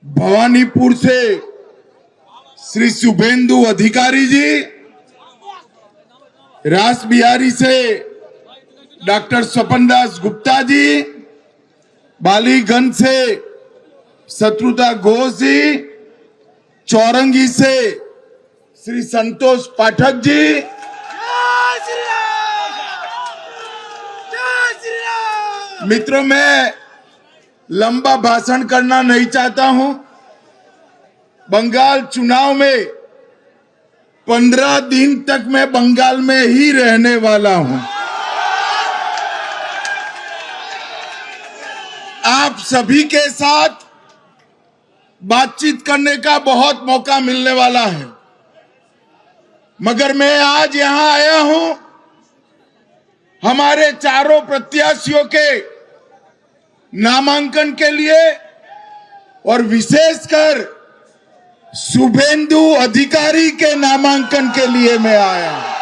भवानीपुर से श्री शुभेंदु अधिकारी जी, रास बिहारी से डॉक्टर स्वपन दास गुप्ता जी, बालीगंज से शत्रुता घोष जी, चौरंगी से श्री संतोष पाठक जी, मित्रों, मैं लंबा भाषण करना नहीं चाहता हूं। बंगाल चुनाव में 15 दिन तक मैं बंगाल में ही रहने वाला हूं। आप सभी के साथ बातचीत करने का बहुत मौका मिलने वाला है, मगर मैं आज यहां आया हूं हमारे चारों प्रत्याशियों के नामांकन के लिए और विशेषकर शुभेंदु अधिकारी के नामांकन के लिए मैं आया हूं।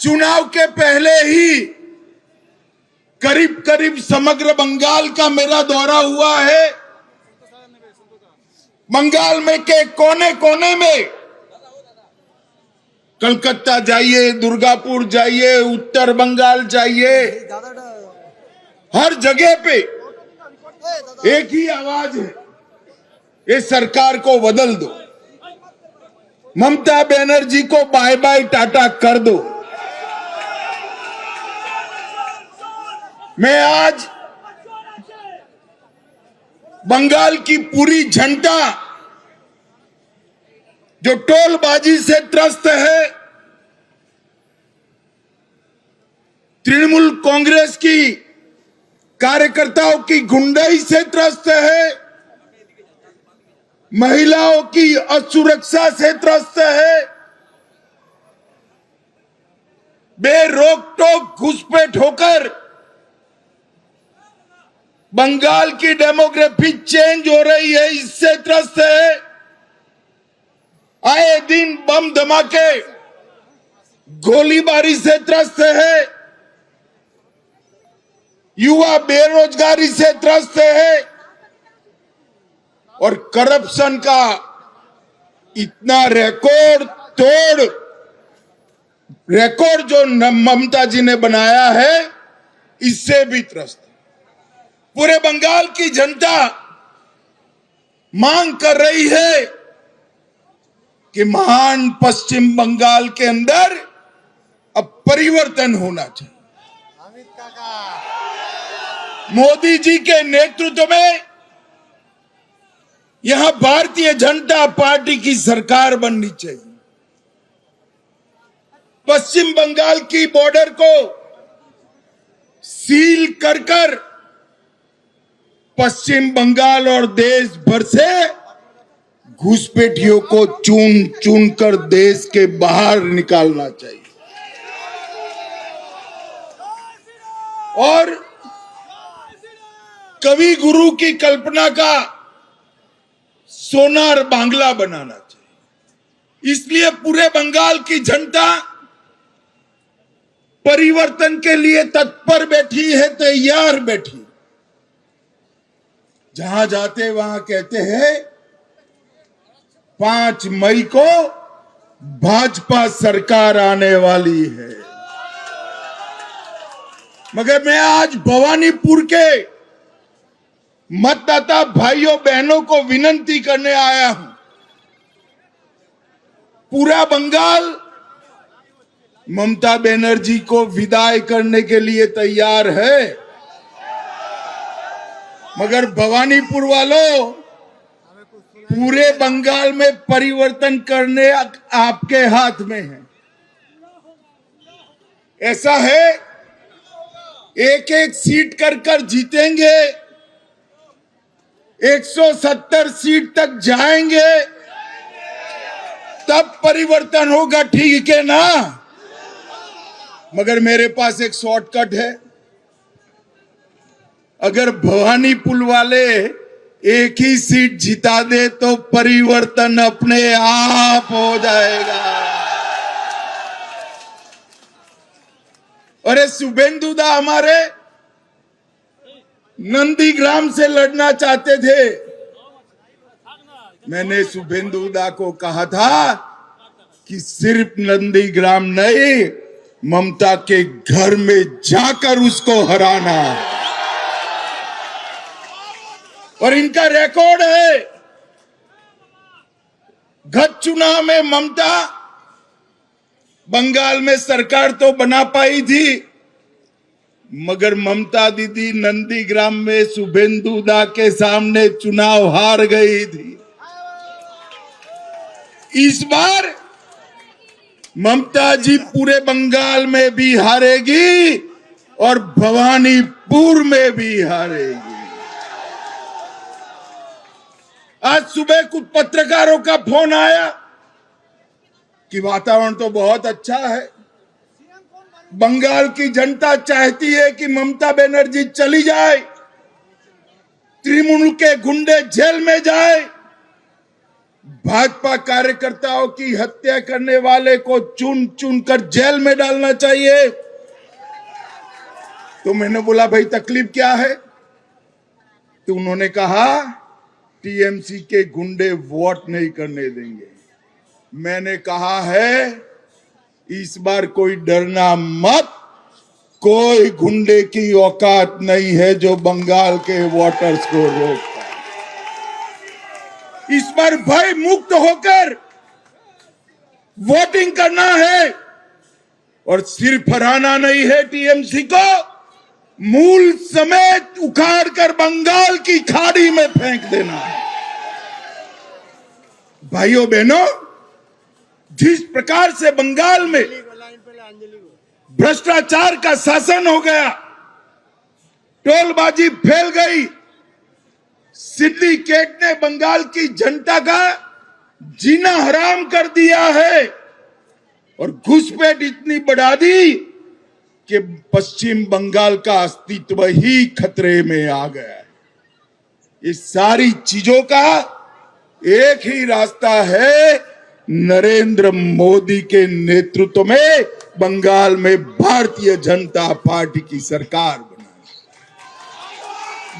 चुनाव के पहले ही करीब करीब समग्र बंगाल का मेरा दौरा हुआ है। बंगाल में के कोने कोने में, कलकत्ता जाइए, दुर्गापुर जाइए, उत्तर बंगाल जाइए, हर जगह पे एक ही आवाज है, ये सरकार को बदल दो, ममता बनर्जी को बाय बाय टाटा कर दो। मैं आज बंगाल की पूरी जनता जो टोलबाजी से त्रस्त है, तृणमूल कांग्रेस की कार्यकर्ताओं की गुंडाई से त्रस्त है, महिलाओं की असुरक्षा से त्रस्त है, बेरोक टोक घुसपैठ होकर बंगाल की डेमोग्राफी चेंज हो रही है, इससे त्रस्त है। आए दिन बम धमाके, गोलीबारी से त्रस्त है, युवा बेरोजगारी से त्रस्त है और करप्शन का इतना रिकॉर्ड जो ममता जी ने बनाया है, इससे भी त्रस्त है। पूरे बंगाल की जनता मांग कर रही है कि महान पश्चिम बंगाल के अंदर अब परिवर्तन होना चाहिए। मोदी जी के नेतृत्व में यहां भारतीय जनता पार्टी की सरकार बननी चाहिए। पश्चिम बंगाल की बॉर्डर को सील कर पश्चिम बंगाल और देश भर से घुसपैठियों को चुन चुन कर देश के बाहर निकालना चाहिए और कवि गुरु की कल्पना का सोनार बांग्ला बनाना चाहिए। इसलिए पूरे बंगाल की जनता परिवर्तन के लिए तत्पर बैठी है, तैयार बैठी। जहां जाते वहां कहते हैं 5 मई को भाजपा सरकार आने वाली है, मगर मैं आज भवानीपुर के मतदाता भाइयों बहनों को विनती करने आया हूं। पूरा बंगाल ममता बनर्जी को विदाई करने के लिए तैयार है, मगर भवानीपुर वालों, पूरे बंगाल में परिवर्तन करने आपके हाथ में है। ऐसा है, एक एक सीट कर जीतेंगे, 170 सीट तक जाएंगे, तब परिवर्तन होगा, ठीक है ना? मगर मेरे पास एक शॉर्टकट है। अगर भवानीपुर वाले एक ही सीट जिता दे तो परिवर्तन अपने आप हो जाएगा। अरे शुभेंदु दा हमारे नंदीग्राम से लड़ना चाहते थे। मैंने शुभेंदु दा को कहा था कि सिर्फ नंदीग्राम नहीं, ममता के घर में जाकर उसको हराना। और इनका रिकॉर्ड है, गत चुनाव में ममता बंगाल में सरकार तो बना पाई थी, मगर ममता दीदी नंदीग्राम में शुभेंदु दा के सामने चुनाव हार गई थी। इस बार ममता जी पूरे बंगाल में भी हारेगी और भवानीपुर में भी हारेगी। आज सुबह कुछ पत्रकारों का फोन आया कि वातावरण तो बहुत अच्छा है, बंगाल की जनता चाहती है कि ममता बनर्जी चली जाए, तृणमूल के गुंडे जेल में जाए, भाजपा कार्यकर्ताओं की हत्या करने वाले को चुन चुन कर जेल में डालना चाहिए। तो मैंने बोला भाई तकलीफ क्या है? तो उन्होंने कहा टीएमसी के गुंडे वोट नहीं करने देंगे। मैंने कहा है इस बार कोई डरना मत, कोई गुंडे की औकात नहीं है जो बंगाल के वोटर्स को रोक पाए। इस बार भय मुक्त होकर वोटिंग करना है और सिर्फ हराना नहीं है, टीएमसी को मूल समेत उखाड़कर बंगाल की खाड़ी में फेंक देना है। भाइयों बहनों, जिस प्रकार से बंगाल में भ्रष्टाचार का शासन हो गया, टोलबाजी फैल गई, सिंडिकेट ने बंगाल की जनता का जीना हराम कर दिया है और घुसपैठ इतनी बढ़ा दी कि पश्चिम बंगाल का अस्तित्व ही खतरे में आ गया है। इस सारी चीजों का एक ही रास्ता है, नरेंद्र मोदी के नेतृत्व में बंगाल में भारतीय जनता पार्टी की सरकार बनाना।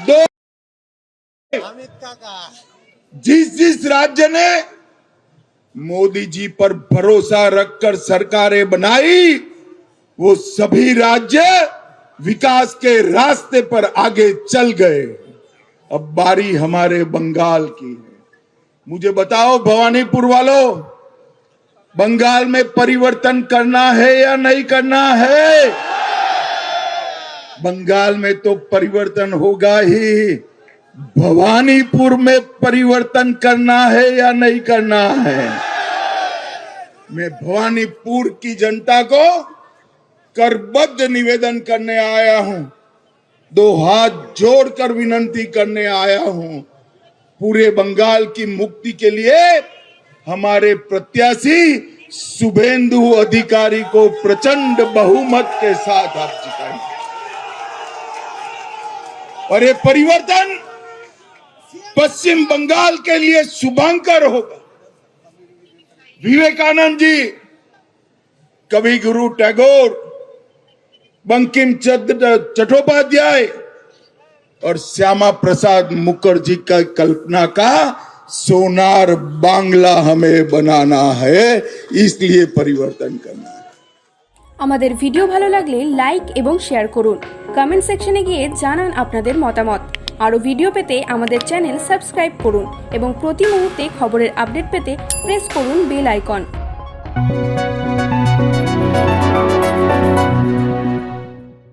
दो जिस राज्य ने मोदी जी पर भरोसा रखकर सरकारें बनाई, वो सभी राज्य विकास के रास्ते पर आगे चल गए। अब बारी हमारे बंगाल की है। मुझे बताओ भवानीपुर वालों, बंगाल में परिवर्तन करना है या नहीं करना है? बंगाल में तो परिवर्तन होगा ही, भवानीपुर में परिवर्तन करना है या नहीं करना है? मैं भवानीपुर की जनता को करबद्ध निवेदन करने आया हूं, दो हाथ जोड़कर विनती करने आया हूं। पूरे बंगाल की मुक्ति के लिए हमारे प्रत्याशी शुभेंदु अधिकारी को प्रचंड बहुमत के साथ आप जिताएंगे और ये परिवर्तन पश्चिम बंगाल के लिए शुभंकर होगा। विवेकानंद जी, कवि गुरु टैगोर, बंकिम चंद्र चट्टोपाध्याय और श्यामा प्रसाद मुखर्जी का कल्पना का सोनार बांग्ला हमें बनाना है, इसलिए परिवर्तन करना है। আমাদের ভিডিও ভালো লাগলে লাইক এবং শেয়ার করুন, কমেন্ট সেকশনে গিয়ে জানান আপনাদের মতামত। আরো ভিডিও পেতে আমাদের চ্যানেল সাবস্ক্রাইব করুন এবং প্রতি মুহূর্তে খবরের আপডেট পেতে প্রেস করুন বেল আইকন।